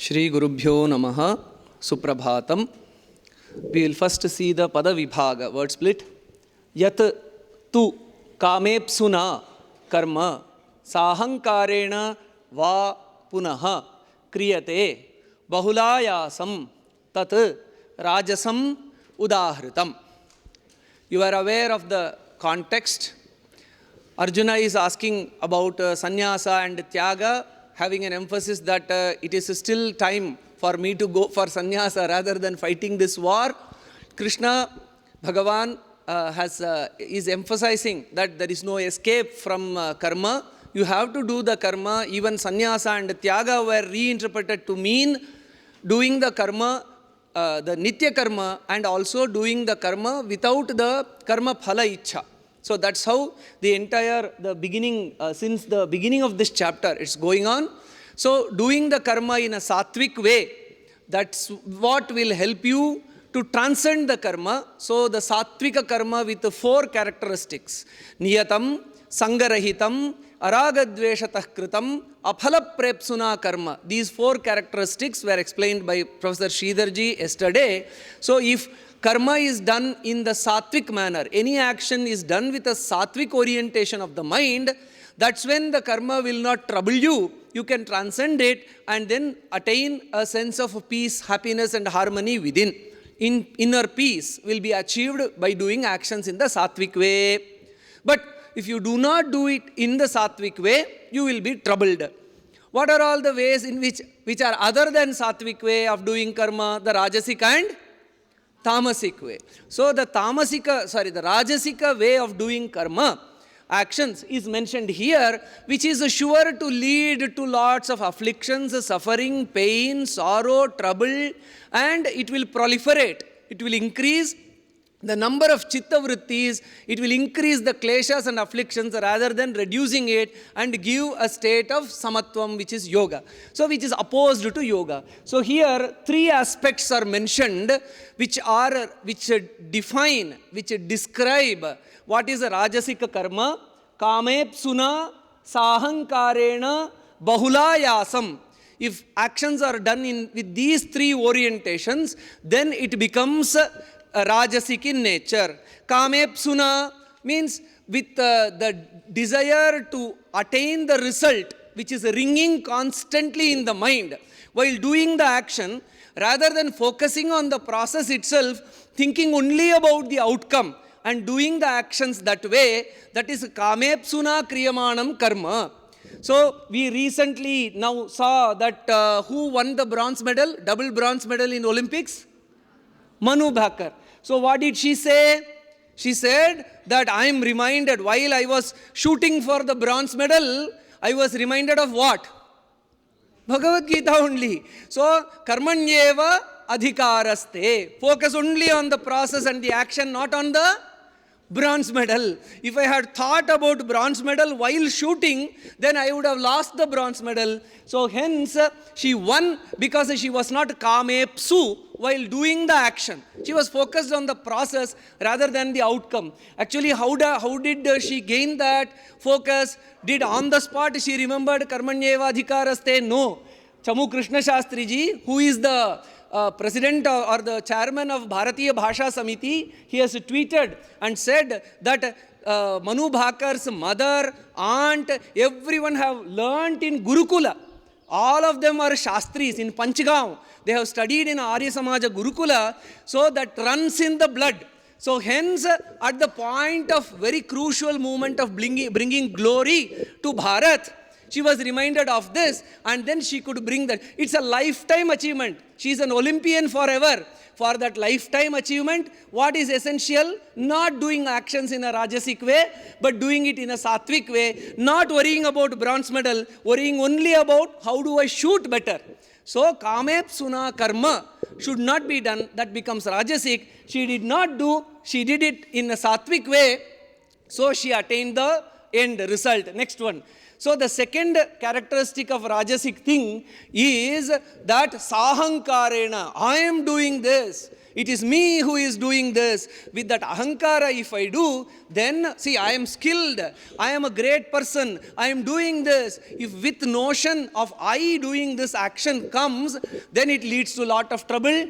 Shri Gurubhyo Namaha Suprabhatam. We will first see the Pada Vibhaga, word split. Yat tu kamepsuna karma sahankarena va punaha kriyate bahulayasam tat rajasam udahritam. You are aware of the context. Arjuna is asking about sannyasa and tyaga, having an emphasis that it is still time for me to go for sannyasa rather than fighting this war. Krishna, Bhagavan is emphasizing that there is no escape from karma. You have to do the karma. Even sannyasa and tyaga were reinterpreted to mean doing the karma, the nitya karma, and also doing the karma without the karma phala ichha. So that's how the beginning, since the beginning of this chapter, it's going on. So doing the karma in a sattvic way, that's what will help you to transcend the karma. So the sattvika karma with the four characteristics: niyatam, sangarahitam, aragadveshatah kritam, aphala prepsuna karma. These four characteristics were explained by Professor Sridharji yesterday. So if karma is done in the sattvic manner, any action is done with a sattvic orientation of the mind, that's when the karma will not trouble you. You can transcend it and then attain a sense of peace, happiness and harmony within. Inner peace will be achieved by doing actions in the sattvic way. But if you do not do it in the sattvic way, you will be troubled. What are all the ways in which are other than sattvic way of doing karma? The rajasic and tamasic way. So the rajasika way of doing karma actions is mentioned here, which is sure to lead to lots of afflictions, suffering, pain, sorrow, trouble, and it will proliferate. It will increase the number of chitta vrittis, it will increase the kleshas and afflictions rather than reducing it and give a state of samatvam, which is yoga. So which is opposed to yoga. So here three aspects are mentioned which define, which describe what is a rajasika karma. Kamepsuna sahankarena bahulayasam. If actions are done with these three orientations, then it becomes rajasic in nature. Kamepsuna means with the desire to attain the result, which is ringing constantly in the mind. While doing the action, rather than focusing on the process itself, thinking only about the outcome and doing the actions that way, that is kamepsuna kriyamanam karma. So we recently now saw that who won the bronze medal, double bronze medal in Olympics? Manu Bhaker. So what did she say? She said that I am reminded, while I was shooting for the bronze medal, I was reminded of what? Bhagavad Gita only. So karmanyeva adhikaraste. Focus only on the process and the action, not on the bronze medal. If I had thought about bronze medal while shooting, then I would have lost the bronze medal. So hence she won because she was not kamepsu while doing the action. She was focused on the process rather than the outcome. Actually, how did she gain that focus? Did on the spot she remembered karmanyeva adhikaraste? No. Chamu Krishna Shastri ji, who is the president or the chairman of Bharatiya Bhasha Samiti, he has tweeted and said that Manu Bhakar's mother, aunt, everyone have learnt in Gurukula. All of them are Shastris in Panchgaon. They have studied in Arya Samaja Gurukula, so that runs in the blood. So hence, at the point of very crucial moment of bringing glory to Bharat, she was reminded of this, and then she could bring that. It's a lifetime achievement. She is an Olympian forever. For that lifetime achievement, what is essential? Not doing actions in a rajasic way, but doing it in a sattvic way. Not worrying about bronze medal, worrying only about how do I shoot better. So, kamepsuna karma should not be done. That becomes rajasic. She did not do, she did it in a sattvic way. So, she attained the end result. Next one. So the second characteristic of rajasic thing is that sahankarena, I am doing this. It is me who is doing this. With that ahankara, if I do, then see, I am skilled. I am a great person. I am doing this. If with notion of I doing this action comes, then it leads to a lot of trouble.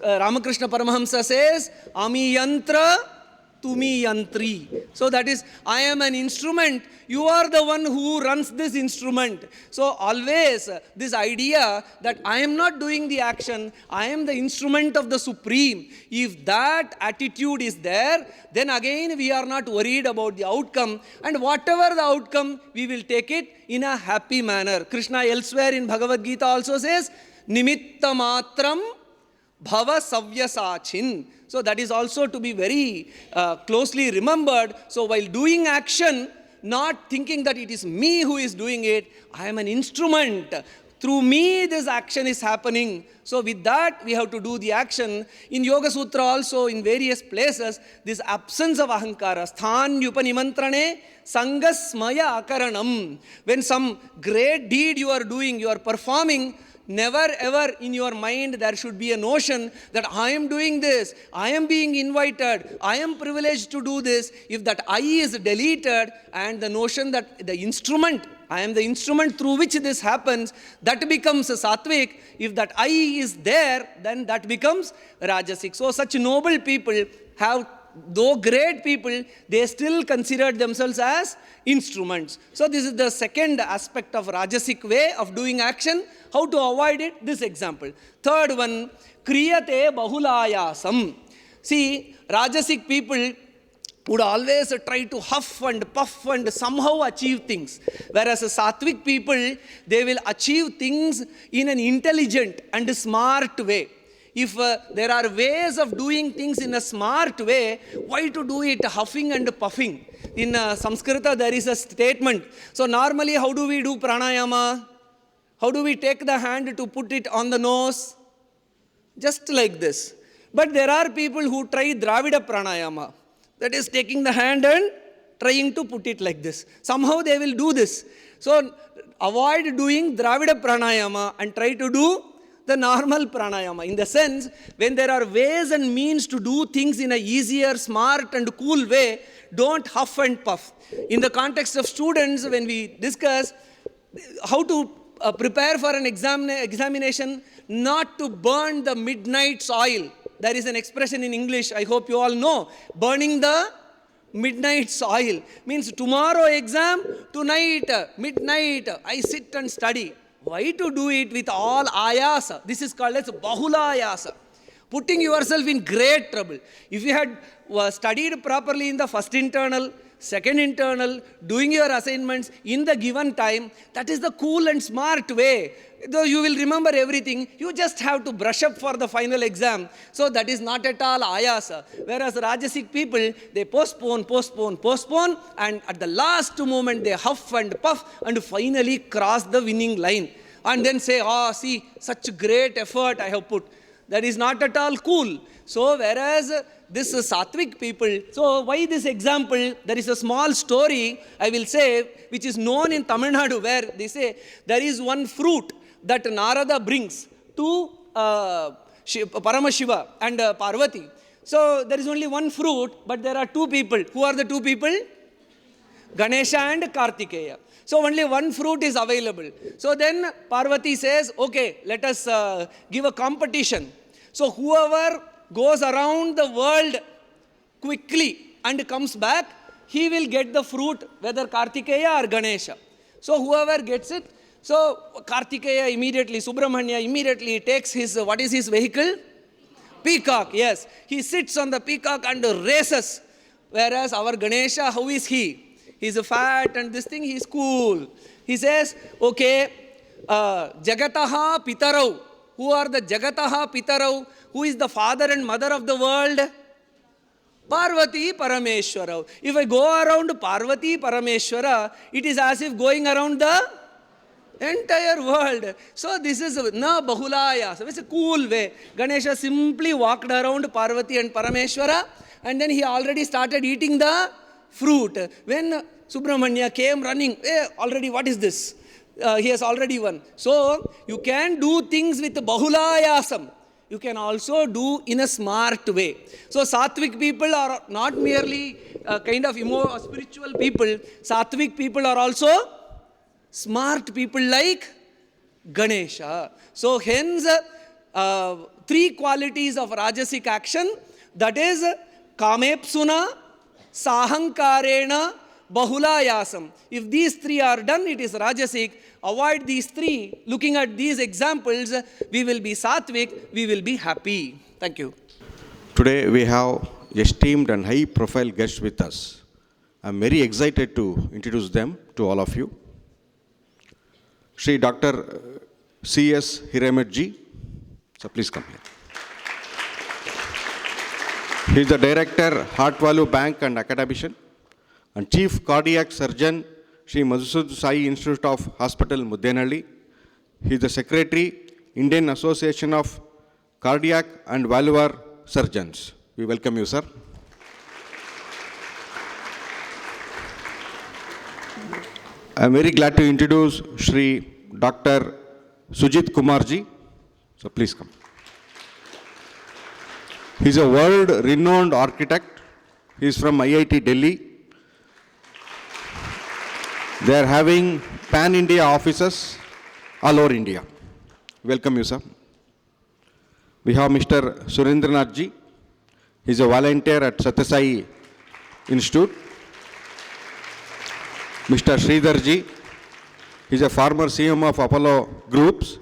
Ramakrishna Paramahamsa says, Ami yantra, tumi yantri. So that is, I am an instrument. You are the one who runs this instrument. So always this idea that I am not doing the action, I am the instrument of the Supreme. If that attitude is there, then again we are not worried about the outcome. And whatever the outcome, we will take it in a happy manner. Krishna elsewhere in Bhagavad Gita also says, Nimitta matram Bhava S-VYASA. So that is also to be very closely remembered. So while doing action, not thinking that it is me who is doing it, I am an instrument. Through me this action is happening. So with that we have to do the action. In Yoga Sutra also, in various places, this absence of ahankara, sthan yupanimantrane sangasmaya akaranam. When some great deed you are doing, you are performing, never ever in your mind there should be a notion that I am doing this, I am being invited, I am privileged to do this. If that I is deleted and the notion that the instrument, I am the instrument through which this happens, that becomes a sattvic. If that I is there, then that becomes rajasic. So such noble people have, though great people, they still consider themselves as instruments. So this is the second aspect of rajasic way of doing action. How to avoid it? This example. Third one, kriyate bahulayasam. See, rajasic people would always try to huff and puff and somehow achieve things. Whereas sattvic people, they will achieve things in an intelligent and smart way. If there are ways of doing things in a smart way, why to do it huffing and puffing? In Sanskrita, there is a statement. So normally, how do we do pranayama? How do we take the hand to put it on the nose? Just like this. But there are people who try Dravida pranayama. That is taking the hand and trying to put it like this. Somehow they will do this. So avoid doing Dravida pranayama and try to do the normal pranayama. In the sense, when there are ways and means to do things in a easier, smart and cool way, don't huff and puff. In the context of students, when we discuss how to prepare for an examination, not to burn the midnight oil. There is an expression in English, I hope you all know, burning the midnight oil. Means tomorrow exam, tonight, midnight, I sit and study. Why to do it with all ayasa? This is called as bahula ayasa. Putting yourself in great trouble. If you had studied properly in the first internal, second internal, doing your assignments in the given time, that is the cool and smart way. Though you will remember everything, you just have to brush up for the final exam. So that is not at all ayasa. Whereas Rajasic people, they postpone, and at the last moment they huff and puff and finally cross the winning line. And then say, see, such great effort I have put. That is not at all cool. So whereas this is sattvic people, so why this example? There is a small story, I will say, which is known in Tamil Nadu, where they say there is one fruit that Narada brings to Paramashiva and Parvati. So there is only one fruit, but there are two people. Who are the two people? Ganesha and Kartikeya. So only one fruit is available. So then Parvati says, okay, let us give a competition. So whoever goes around the world quickly and comes back, he will get the fruit, whether Kartikeya or Ganesha. So whoever gets it, so Kartikeya immediately, Subramanya immediately takes his, what is his vehicle? Peacock, yes. He sits on the peacock and races. Whereas our Ganesha, how is he? He's fat and this thing, he's cool. He says, okay, Jagataha Pitarau. Who are the Jagataha Pitarau? Who is the father and mother of the world? Parvati Parameshwara. If I go around Parvati Parameshwara, it is as if going around the entire world. So this is na bahulaya. So it's a cool way. Ganesha simply walked around Parvati and Parameshwara, and then he already started eating the fruit. When Subramanya came running, already what is this? He has already won. So you can do things with bahulayasam. you can also do in a smart way. So Sattvic people are not merely kind of spiritual people. Sattvic people are also smart people like Ganesha. So hence, three qualities of Rajasic action, that is Kamepsuna, Sahankarena, Bahulayasam. If these three are done, it is Rajasic. Avoid these three. Looking at these examples, we will be Sattvic, we will be happy. Thank you. Today we have esteemed and high-profile guests with us. I am very excited to introduce them to all of you. Shri Dr. C.S. Hiramatji, so please come here. He is the Director, Heart Value Bank and Academician, and Chief Cardiac Surgeon, Shri Madhusud Sai Institute of Hospital, Muddenhalli. He is the Secretary, Indian Association of Cardiac and Valvular Surgeons. We welcome you, sir. I am very glad to introduce Shri Dr. Sujit Kumarji. So please come. He is a world-renowned architect. He is from IIT Delhi. They are having pan-India offices all over India. Welcome you, sir. We have Mr. Surendranathji. He is a volunteer at Satyasai Institute. Mr. Sridharji. He is a former CM of Apollo Groups.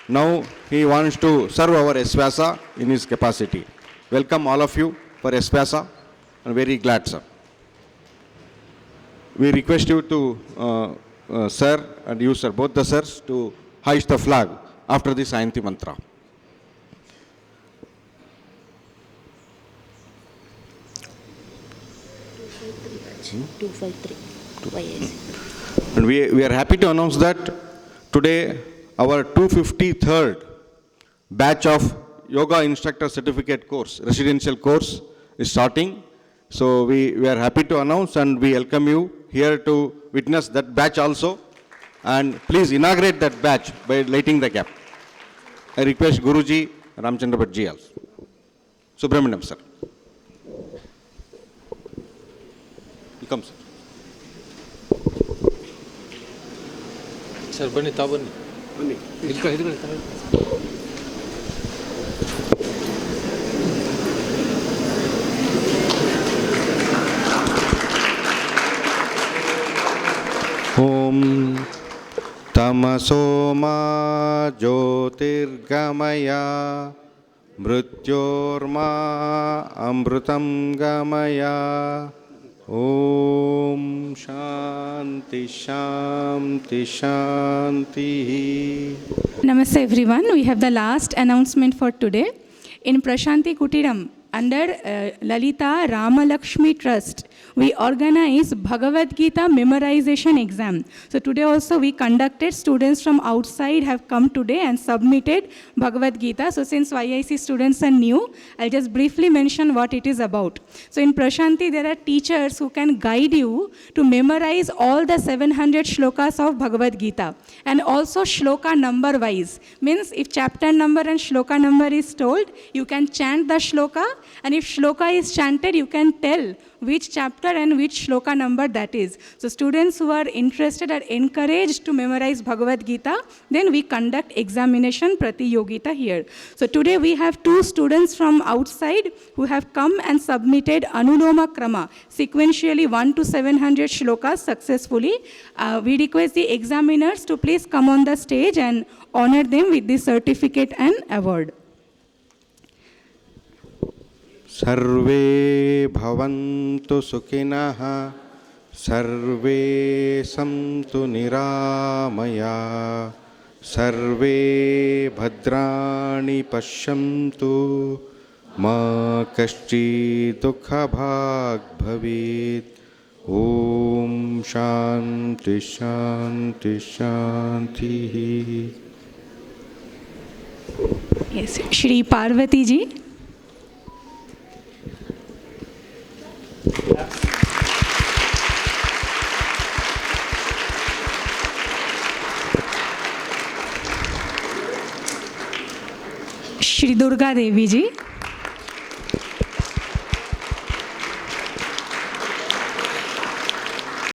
Now he wants to serve our S-VYASA in his capacity. Welcome all of you for S-VYASA. I'm very glad, sir. We request you to, sir and you, sir, both the sirs, to hoist the flag after the Sayanti Mantra. And we are happy to announce that today our 253rd batch of Yoga Instructor Certificate course, residential course, is starting. So we are happy to announce and we welcome you here to witness that batch also. And please inaugurate that batch by lighting the cap. I request Guruji, Ramchandra Bhattji also. Subramaniam, sir. Welcome, sir. Sir, bani, tabani. Bani. Om Tamaso ma Jyotirgamaya Mrityorma Amrutam Gamaya. Om Shanti Shanti Shanti. Namaste everyone. We have the last announcement for today. In Prashanti Kutiram, under Lalita Ramalakshmi Trust, we organize Bhagavad Gita memorization exam. So today also we conducted, students from outside have come today and submitted Bhagavad Gita. So since YIC students are new, I'll just briefly mention what it is about. So in Prashanti, there are teachers who can guide you to memorize all the 700 shlokas of Bhagavad Gita, and also shloka number wise. Means if chapter number and shloka number is told, you can chant the shloka, and if shloka is chanted, you can tell which chapter and which shloka number that is. So students who are interested are encouraged to memorize Bhagavad Gita. Then we conduct examination Pratiyogita here. So today we have two students from outside who have come and submitted Anuloma Krama, sequentially 1 to 700 shlokas successfully. We request the examiners to please come on the stage and honor them with the certificate and award. Sarve bhavantu sukhinah, sarve santu niramaya, sarve bhadrani pashyantu, ma kaschid dukha bhag bhavit. Om Shanti Shanti Shanti. Yes, Shri Parvati ji. Shri Durga Devi ji.